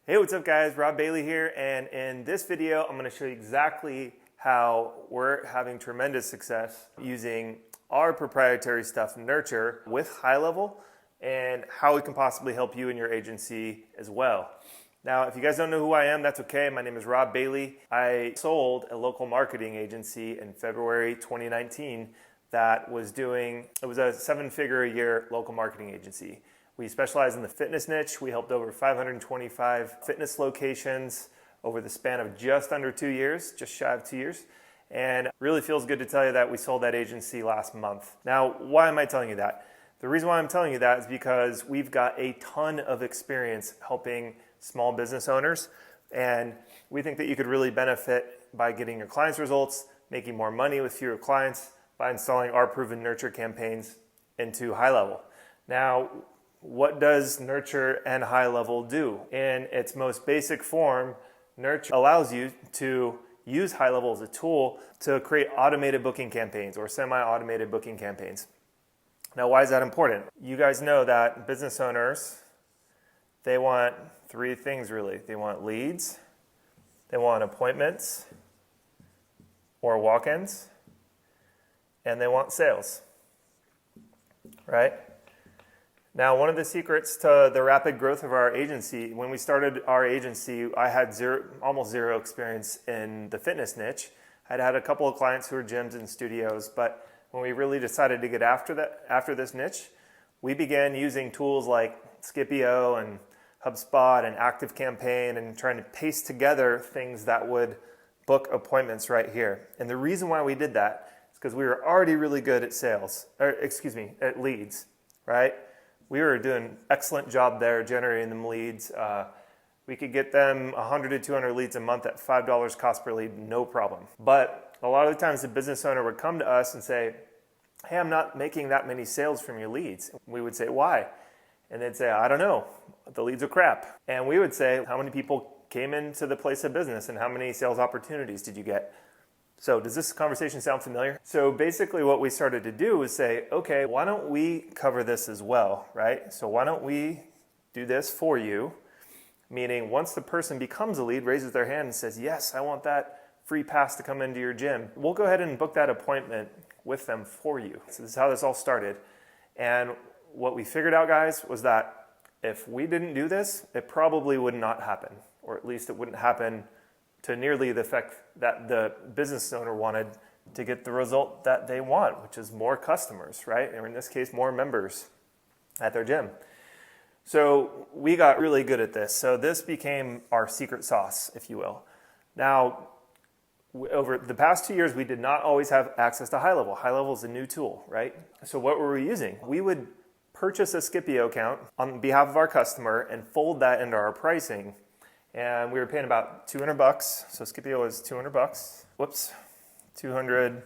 Hey, what's up guys? Rob Bailey here, and in this video I'm going to show you exactly how we're having tremendous success using our proprietary stuff, Nurture, with GoHighLevel, and how it can possibly help you and your agency as well. Now, if you guys don't know who I am, that's okay. My name is Rob Bailey. I sold a local marketing agency in February 2019 that was doing, it was a 7-figure a year local marketing agency. We specialize in the fitness niche. We helped over 525 fitness locations over the span of just under 2 years, just shy of 2 years. And it really feels good to tell you that we sold that agency last month. Now, why am I telling you that? The reason why I'm telling you that is because we've got a ton of experience helping small business owners. And we think that you could really benefit by getting your clients results, making more money with fewer clients by installing our proven Nurture campaigns into GoHighLevel. Now, what does Nurture and GoHighLevel do? In its most basic form, Nurture allows you to use GoHighLevel as a tool to create automated booking campaigns or semi-automated booking campaigns. Now, why is that important? You guys know that business owners, they want 3 things really. They want leads, they want appointments or walk-ins, and they want sales, right? Now, one of the secrets to the rapid growth of our agency, when we started our agency, I had almost zero experience in the fitness niche. I'd had a couple of clients who were gyms and studios, but when we really decided to get after this niche, we began using tools like Scipio and HubSpot and ActiveCampaign and trying to paste together things that would book appointments right here. And the reason why we did that is because we were already really good at at leads, right? We were doing an excellent job there generating them leads. We could get them 100 to 200 leads a month at $5 cost per lead, no problem. But a lot of the times the business owner would come to us and say, hey, I'm not making that many sales from your leads. We would say, why? And they'd say, I don't know, the leads are crap. And we would say, how many people came into the place of business and how many sales opportunities did you get? So does this conversation sound familiar? So basically what we started to do was say, okay, why don't we cover this as well, right? So why don't we do this for you? Meaning once the person becomes a lead, raises their hand and says, yes, I want that free pass to come into your gym. We'll go ahead and book that appointment with them for you. So this is how this all started. And what we figured out, guys, was that if we didn't do this, it probably would not happen, or at least it wouldn't happen to nearly the effect that the business owner wanted to get the result that they want, which is more customers, right? Or in this case, more members at their gym. So we got really good at this. So this became our secret sauce, if you will. Now, over the past 2 years, we did not always have access to GoHighLevel. GoHighLevel is a new tool, right? So what were we using? We would purchase a Scipio account on behalf of our customer and fold that into our pricing. And we were paying about $200. So Scipio was $200. Whoops, $200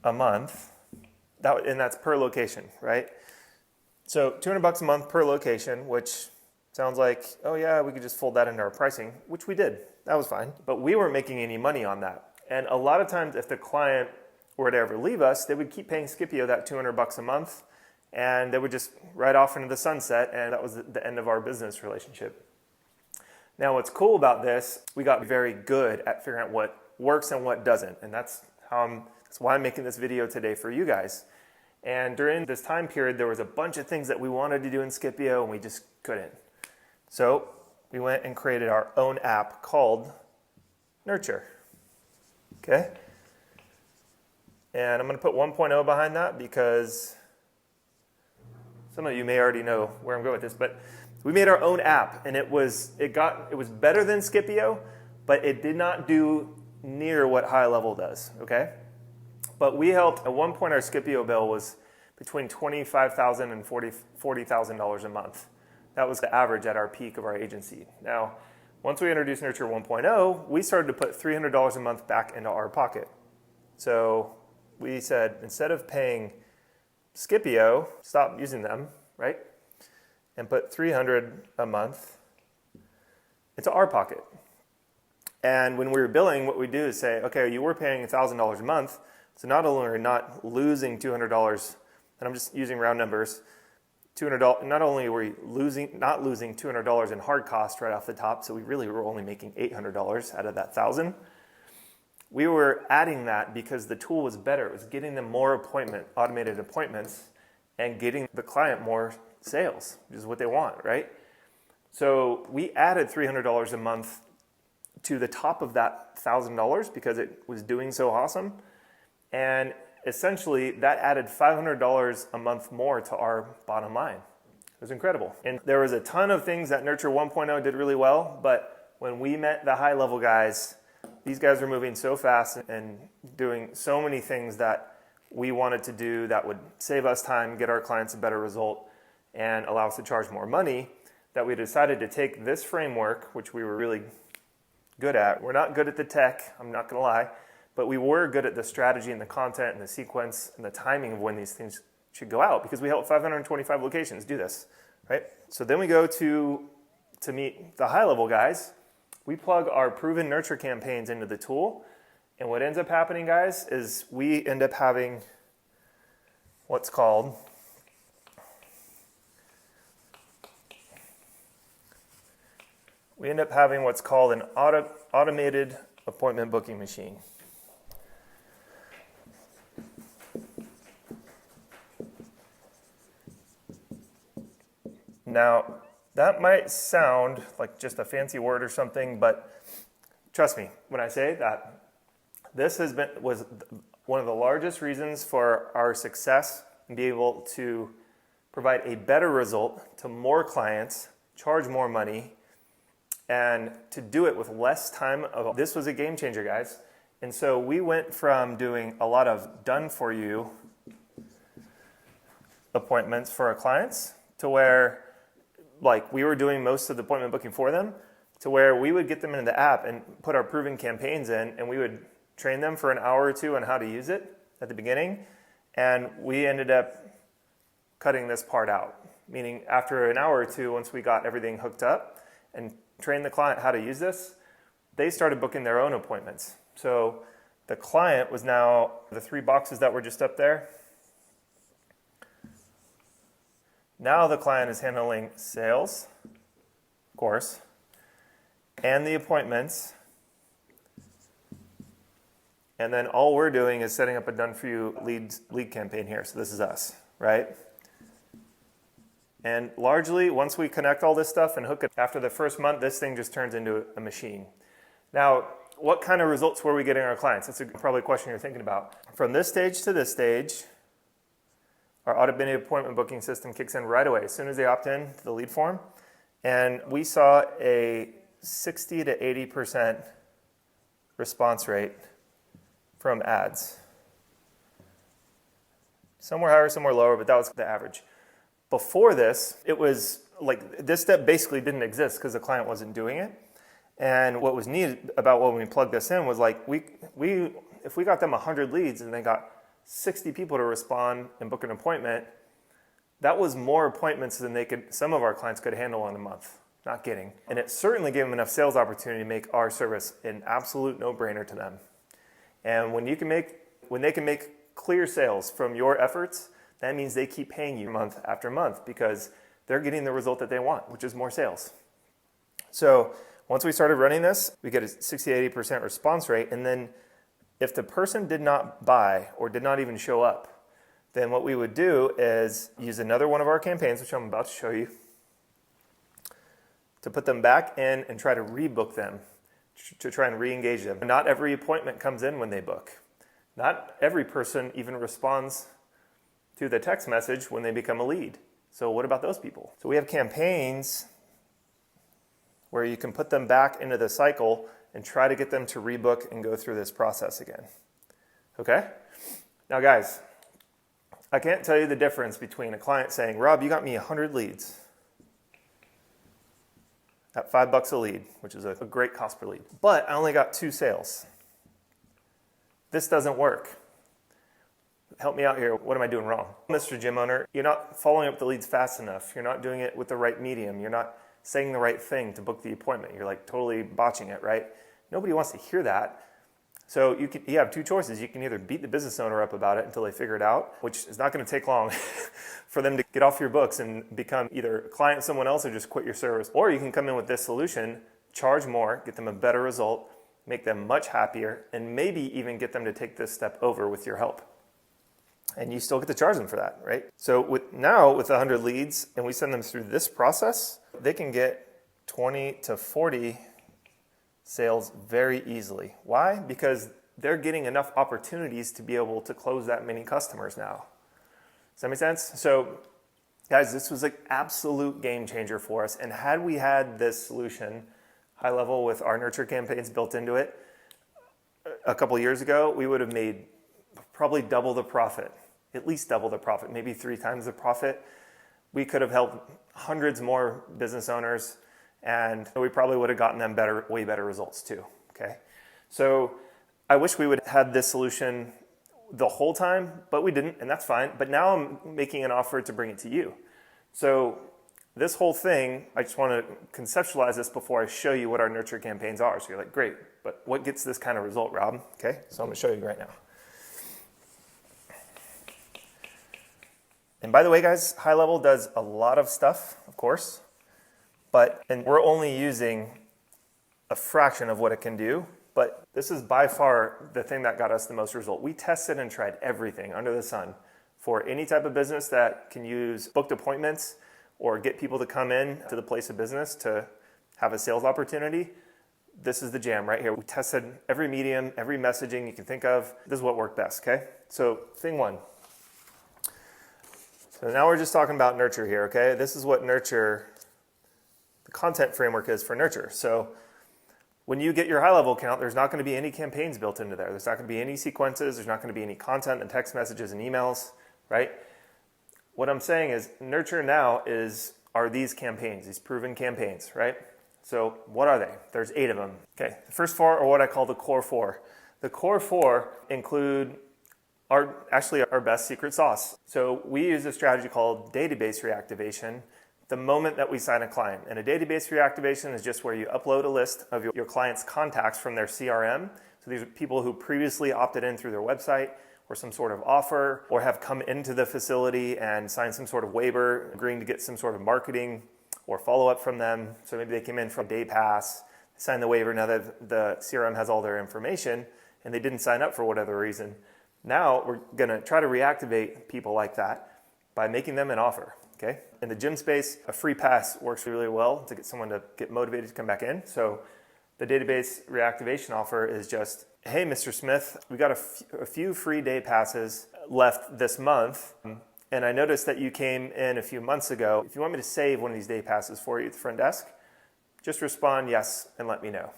a month. And that's per location, right? So $200 a month per location, which sounds like, oh yeah, we could just fold that into our pricing, which we did. That was fine. But we weren't making any money on that. And a lot of times if the client were to ever leave us, they would keep paying Scipio that $200 a month, and they would just ride off into the sunset, and that was the end of our business relationship. Now, what's cool about this, we got very good at figuring out what works and what doesn't. And that's why I'm making this video today for you guys. And during this time period, there was a bunch of things that we wanted to do in Scipio and we just couldn't. So we went and created our own app called Nurture. Okay? And I'm going to put 1.0 behind that because some of you may already know where I'm going with this, but we made our own app, and it was better than Scipio, but it did not do near what GoHighLevel does, okay? But we helped, at one point our Scipio bill was between $25,000 and $40,000 a month. That was the average at our peak of our agency. Now, once we introduced Nurture 1.0, we started to put $300 a month back into our pocket. So we said, instead of paying Scipio, stop using them, right? And put $300 a month into our pocket. And when we were billing, what we do is say, okay, you were paying $1,000 a month, so not only are we not losing $200, and I'm just using round numbers, $200. Not only were we not losing $200 in hard cost right off the top, so we really were only making $800 out of that 1,000. We were adding that because the tool was better. It was getting them more automated appointments, and getting the client more sales, which is what they want, right? So we added $300 a month to the top of that $1,000 because it was doing so awesome. And essentially that added $500 a month more to our bottom line. It was incredible. And there was a ton of things that Nurture 1.0 did really well, but when we met the high level guys, these guys were moving so fast and doing so many things that we wanted to do that would save us time, get our clients a better result, and allow us to charge more money, that we decided to take this framework, which we were really good at. We're not good at the tech, I'm not gonna lie, but we were good at the strategy and the content and the sequence and the timing of when these things should go out, because we help 525 locations do this, right? So then we go to meet the high level guys. We plug our proven nurture campaigns into the tool, and what ends up happening, guys, is we end up having what's called an automated appointment booking machine. Now, that might sound like just a fancy word or something, but trust me when I say that this was one of the largest reasons for our success and be able to provide a better result to more clients, charge more money, and to do it with less time. This was a game changer, guys. And so we went from doing a lot of done for you appointments for our clients to where we were doing most of the appointment booking for them, to where we would get them into the app and put our proven campaigns in, and we would train them for an hour or two on how to use it at the beginning. And we ended up cutting this part out, meaning after an hour or two, once we got everything hooked up and trained the client how to use this, they started booking their own appointments. So the client was now, the 3 boxes that were just up there, now the client is handling sales, of course, and the appointments. And then all we're doing is setting up a done for you lead campaign here. So this is us, right? And largely, once we connect all this stuff and hook it, after the first month, this thing just turns into a machine. Now, what kind of results were we getting our clients? That's probably a question you're thinking about. From this stage to this stage, our automated appointment booking system kicks in right away, as soon as they opt in to the lead form. And we saw a 60 to 80% response rate from ads. Somewhere higher, somewhere lower, but that was the average. Before this, it was this step basically didn't exist because the client wasn't doing it. And what was neat about when we plugged this in was if we got them 100 leads and they got 60 people to respond and book an appointment, that was more appointments than some of our clients could handle in a month. Not kidding. And it certainly gave them enough sales opportunity to make our service an absolute no-brainer to them. And when they can make clear sales from your efforts, that means they keep paying you month after month because they're getting the result that they want, which is more sales. So once we started running this, we get a 60 to 80% response rate. And then if the person did not buy or did not even show up, then what we would do is use another one of our campaigns, which I'm about to show you, to put them back in and try to rebook them, to try and re-engage them. Not every appointment comes in when they book. Not every person even responds to the text message when they become a lead. So what about those people? So we have campaigns where you can put them back into the cycle and try to get them to rebook and go through this process again. Okay? Now guys, I can't tell you the difference between a client saying, Rob, you got me 100 leads at $5 a lead, which is a great cost per lead, but I only got 2 sales. This doesn't work. Help me out here. What am I doing wrong? Mr. Gym owner, you're not following up the leads fast enough. You're not doing it with the right medium. You're not saying the right thing to book the appointment. You're totally botching it, right? Nobody wants to hear that. So you have two choices. You can either beat the business owner up about it until they figure it out, which is not going to take long for them to get off your books and become either a client of someone else or just quit your service. Or you can come in with this solution, charge more, get them a better result, make them much happier, and maybe even get them to take this step over with your help. And you still get to charge them for that, right? So with 100 leads and we send them through this process, they can get 20 to 40 sales very easily. Why? Because they're getting enough opportunities to be able to close that many customers now. Does that make sense? So guys, this was an absolute game changer for us. And had we had this solution, HighLevel, with our nurture campaigns built into it a couple years ago, we would have made probably double the profit, at least double the profit, maybe 3 times the profit. We could have helped hundreds more business owners, and we probably would have gotten them way better results too, okay? So I wish we would have had this solution the whole time, but we didn't, and that's fine. But now I'm making an offer to bring it to you. So this whole thing, I just want to conceptualize this before I show you what our nurture campaigns are. So you're like, great, but what gets this kind of result, Rob? Okay, so I'm going to show you right now. And by the way, guys, HighLevel does a lot of stuff, of course, and we're only using a fraction of what it can do, but this is by far the thing that got us the most result. We tested and tried everything under the sun for any type of business that can use booked appointments or get people to come in to the place of business to have a sales opportunity. This is the jam right here. We tested every medium, every messaging you can think of. This is what worked best, okay? So thing one. So now we're just talking about nurture here, okay? This is what nurture, the content framework is for nurture. So when you get your HighLevel account, there's not going to be any campaigns built into there. There's not going to be any sequences. There's not going to be any content and text messages and emails, right? What I'm saying is nurture now are these campaigns, these proven campaigns, right? So what are they? There's 8 of them. Okay, the first 4 are what I call the core 4. The core 4 include our best secret sauce. So we use a strategy called database reactivation the moment that we sign a client. And a database reactivation is just where you upload a list of your client's contacts from their CRM. So these are people who previously opted in through their website or some sort of offer, or have come into the facility and signed some sort of waiver, agreeing to get some sort of marketing or follow-up from them. So maybe they came in from day pass, signed the waiver, now that the CRM has all their information, and they didn't sign up for whatever reason. Now we're gonna try to reactivate people like that by making them an offer. Okay. In the gym space, a free pass works really well to get someone to get motivated to come back in. So the database reactivation offer is just, hey, Mr. Smith, we got a few free day passes left this month. And I noticed that you came in a few months ago. If you want me to save one of these day passes for you at the front desk, just respond yes and let me know.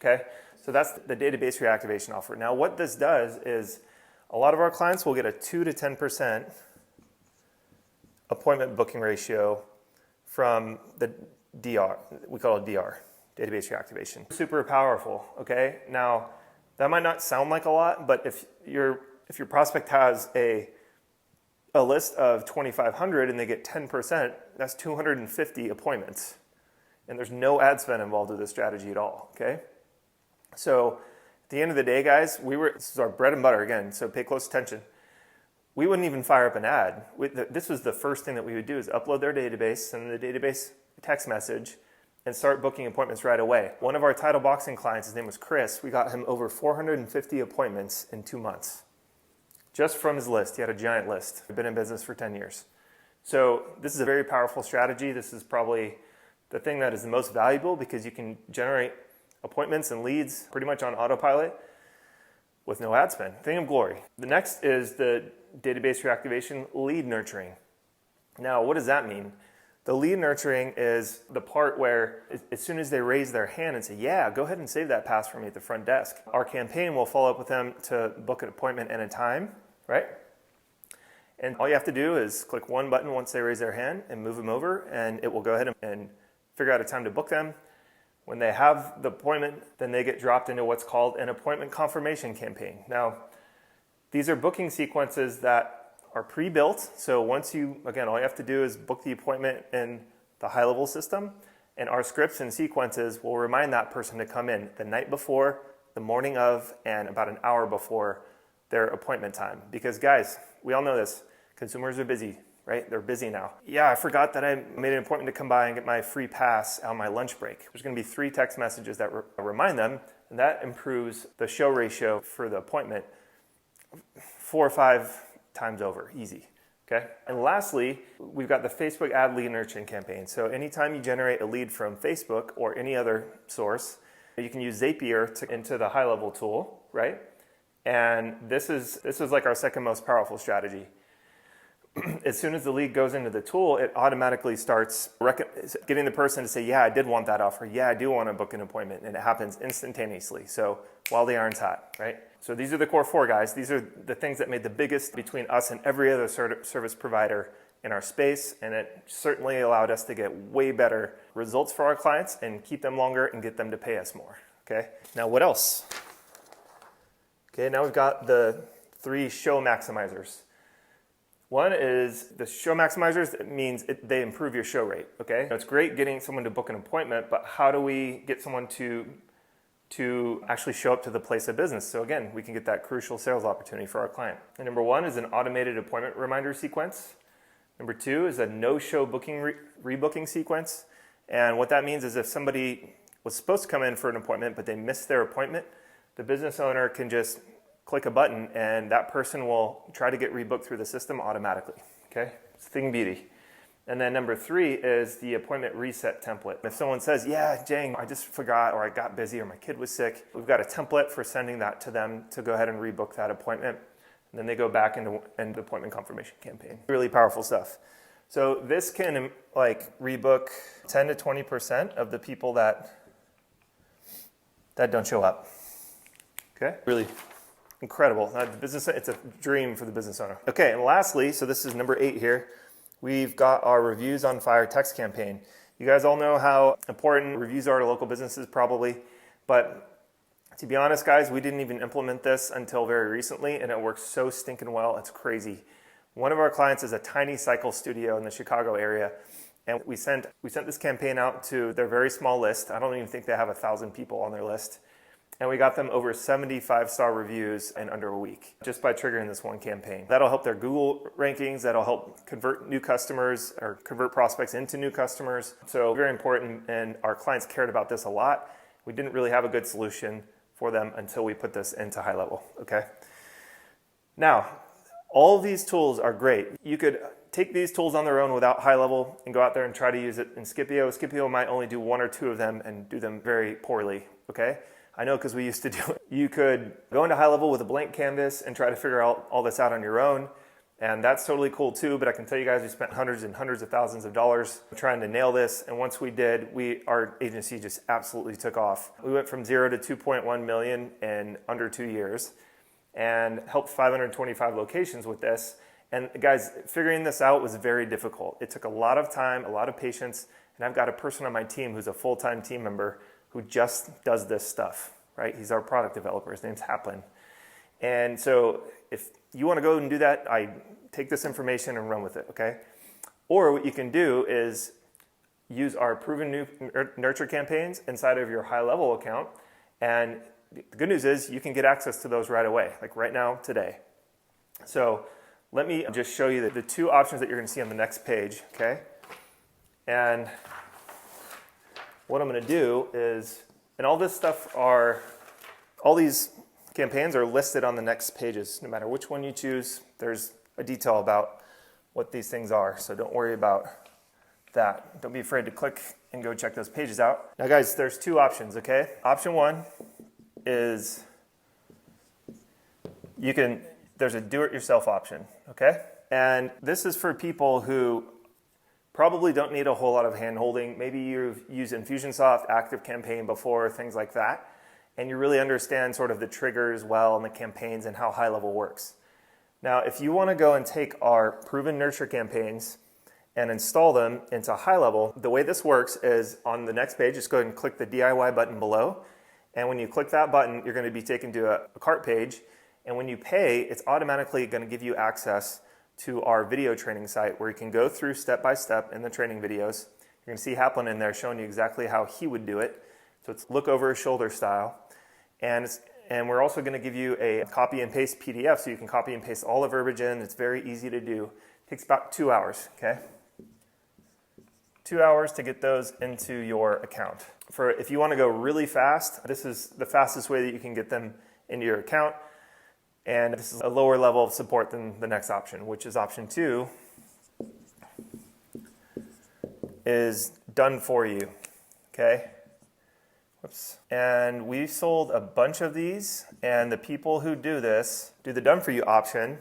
Okay. So that's the database reactivation offer. Now what this does is a lot of our clients will get a 2 to 10% appointment booking ratio from the DR. We call it DR, database reactivation. Super powerful, okay? Now, that might not sound like a lot, but if your prospect has a list of 2,500 and they get 10%, that's 250 appointments. And there's no ad spend involved with this strategy at all, okay? So at the end of the day, guys, this is our bread and butter again, so pay close attention. We wouldn't even fire up an ad. This was the first thing that we would do is upload their database, send the database a text message, and start booking appointments right away. One of our title boxing clients, his name was Chris, we got him over 450 appointments in 2 months. Just from his list. He had a giant list. He'd been in business for 10 years. So this is a very powerful strategy. This is probably the thing that is the most valuable because you can generate appointments and leads pretty much on autopilot with no ad spend. Thing of glory. The next is the database reactivation lead nurturing. Now, what does that mean? The lead nurturing is the part where as soon as they raise their hand and say, yeah, go ahead and save that pass for me at the front desk, our campaign will follow up with them to book an appointment and a time, right? And all you have to do is click one button once they raise their hand and move them over, and it will go ahead and figure out a time to book them. When they have the appointment, then they get dropped into what's called an appointment confirmation campaign. Now, these are booking sequences that are pre-built. So once again, all you have to do is book the appointment in the HighLevel system, and our scripts and sequences will remind that person to come in the night before the morning of and about an hour before their appointment time. Because guys, we all know this, consumers are busy, right? They're busy now. Yeah, I forgot that I made an appointment to come by and get my free pass on my lunch break. There's gonna be 3 text messages that remind them, and that improves the show ratio for the appointment 4 or 5 times over, easy, okay? And lastly, we've got the Facebook ad lead nurturing campaign. So anytime you generate a lead from Facebook or any other source, you can use Zapier into the HighLevel tool, right? And this is like our second most powerful strategy. As soon as the lead goes into the tool, it automatically starts getting the person to say, yeah, I did want that offer. Yeah, I do want to book an appointment. And it happens instantaneously. So while the iron's hot, right? So these are the core 4 guys. These are the things that made the biggest between us and every other service provider in our space. And it certainly allowed us to get way better results for our clients and keep them longer and get them to pay us more, okay? Now what else? Okay, now we've got the 3 show maximizers. One is the show maximizers. It means they improve your show rate, okay? Now, it's great getting someone to book an appointment, but how do we get someone to actually show up to the place of business? So again, we can get that crucial sales opportunity for our client. And number 1 is an automated appointment reminder sequence. Number 2 is a no-show booking rebooking sequence. And what that means is if somebody was supposed to come in for an appointment, but they missed their appointment, the business owner can just click a button and that person will try to get rebooked through the system automatically, okay? It's a thing of beauty. And then number 3 is the appointment reset template. If someone says, yeah, Jang, I just forgot, or I got busy, or my kid was sick, we've got a template for sending that to them to go ahead and rebook that appointment. And then they go back into the appointment confirmation campaign. Really powerful stuff. So this can like rebook 10 to 20% of the people that don't show up, okay? Really incredible. The business, it's a dream for the business owner. Okay, and lastly, so this is number 8 here, we've got our Reviews on Fire text campaign. You guys all know how important reviews are to local businesses probably, but to be honest guys, we didn't even implement this until very recently and it works so stinking well, it's crazy. One of our clients is a tiny cycle studio in the Chicago area, and we sent this campaign out to their very small list. I don't even think they have 1,000 people on their list. And we got them over 75-star reviews in under a week just by triggering this one campaign. That'll help their Google rankings. That'll help convert new customers or convert prospects into new customers. So very important, and our clients cared about this a lot. We didn't really have a good solution for them until we put this into HighLevel, okay? Now, all of these tools are great. You could take these tools on their own without HighLevel and go out there and try to use it in Scipio. Scipio might only do 1 or 2 of them and do them very poorly, okay? I know because we used to do it. You could go into HighLevel with a blank canvas and try to figure out all this out on your own. And that's totally cool too, but I can tell you guys we spent hundreds and hundreds of thousands of dollars trying to nail this. And once we did, our agency just absolutely took off. We went from 0 to 2.1 million in under 2 years and helped 525 locations with this. And guys, figuring this out was very difficult. It took a lot of time, a lot of patience, and I've got a person on my team who's a full-time team member who just does this stuff, right? He's our product developer. His name's Haplin. And so if you want to go and do that, I take this information and run with it, okay? Or what you can do is use our proven new nurture campaigns inside of your HighLevel account. And the good news is you can get access to those right away, like right now, today. So let me just show you the 2 options that you're going to see on the next page, okay? And what I'm going to do is, and all these campaigns are listed on the next pages. No matter which one you choose, there's a detail about what these things are. So don't worry about that. Don't be afraid to click and go check those pages out. Now guys, there's 2 options, okay? Option 1 is there's a do-it-yourself option, okay? And this is for people who probably don't need a whole lot of hand-holding. Maybe you've used Infusionsoft, ActiveCampaign before, things like that, and you really understand sort of the triggers well and the campaigns and how HighLevel works. Now, if you want to go and take our proven nurture campaigns and install them into HighLevel, the way this works is on the next page, just go ahead and click the DIY button below. And when you click that button, you're going to be taken to a cart page. And when you pay, it's automatically going to give you access to our video training site where you can go through step by step in the training videos. You're going to see Haplin in there showing you exactly how he would do it. So it's look over his shoulder style. And And we're also going to give you a copy and paste PDF so you can copy and paste all the verbiage in. It's very easy to do. It takes about 2 hours, okay? 2 hours to get those into your account. If you want to go really fast, this is the fastest way that you can get them into your account. And this is a lower level of support than the next option, which is option 2, is done for you, okay? Whoops. And we sold a bunch of these, and the people who do this, do the done for you option,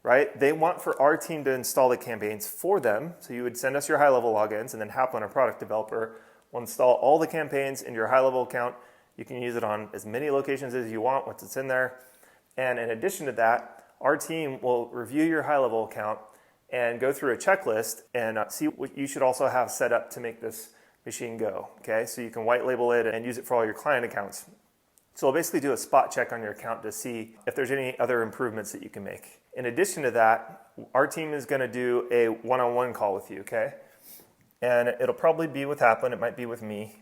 right? They want for our team to install the campaigns for them. So you would send us your high-level logins, and then Haplin, our product developer, will install all the campaigns in your high-level account. You can use it on as many locations as you want once it's in there. And in addition to that, our team will review your high-level account and go through a checklist and see what you should also have set up to make this machine go, okay? So you can white label it and use it for all your client accounts. So we'll basically do a spot check on your account to see if there's any other improvements that you can make. In addition to that, our team is gonna do a one-on-one call with you, okay? And it'll probably be with Haplin, it might be with me.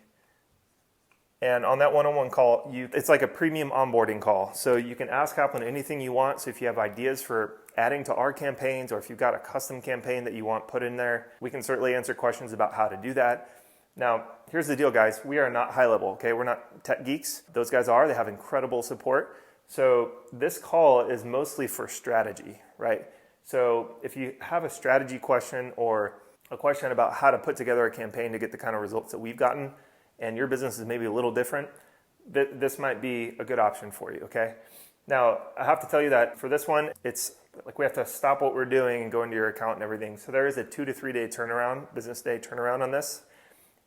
And on that one-on-one call, it's like a premium onboarding call. So you can ask Haplin anything you want. So if you have ideas for adding to our campaigns, or if you've got a custom campaign that you want put in there, we can certainly answer questions about how to do that. Now, here's the deal, guys. We are not high level, okay? We're not tech geeks. Those guys are. They have incredible support. So this call is mostly for strategy, right? So if you have a strategy question or a question about how to put together a campaign to get the kind of results that we've gotten, and your business is maybe a little different, this might be a good option for you, okay? Now, I have to tell you that for this one, it's like we have to stop what we're doing and go into your account and everything. So there is a 2 to 3 day turnaround, business day turnaround on this.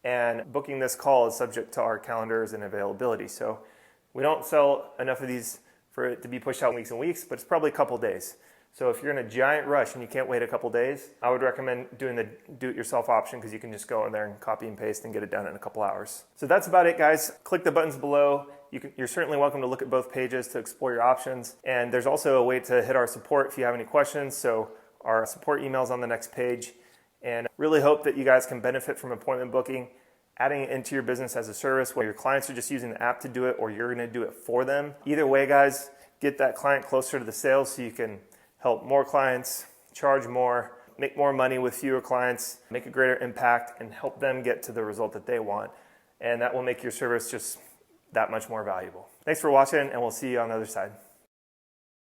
And booking this call is subject to our calendars and availability. So we don't sell enough of these for it to be pushed out in weeks and weeks, but it's probably a couple days. So if you're in a giant rush and you can't wait a couple days, I would recommend doing the do-it-yourself option because you can just go in there and copy and paste and get it done in a couple hours. So that's about it, guys. Click the buttons below. You're certainly welcome to look at both pages to explore your options. And there's also a way to hit our support if you have any questions. So our support email is on the next page. And really hope that you guys can benefit from appointment booking, adding it into your business as a service where your clients are just using the app to do it or you're going to do it for them. Either way, guys, get that client closer to the sale so you can help more clients, charge more, make more money with fewer clients, make a greater impact, and help them get to the result that they want. And that will make your service just that much more valuable. Thanks for watching, and we'll see you on the other side.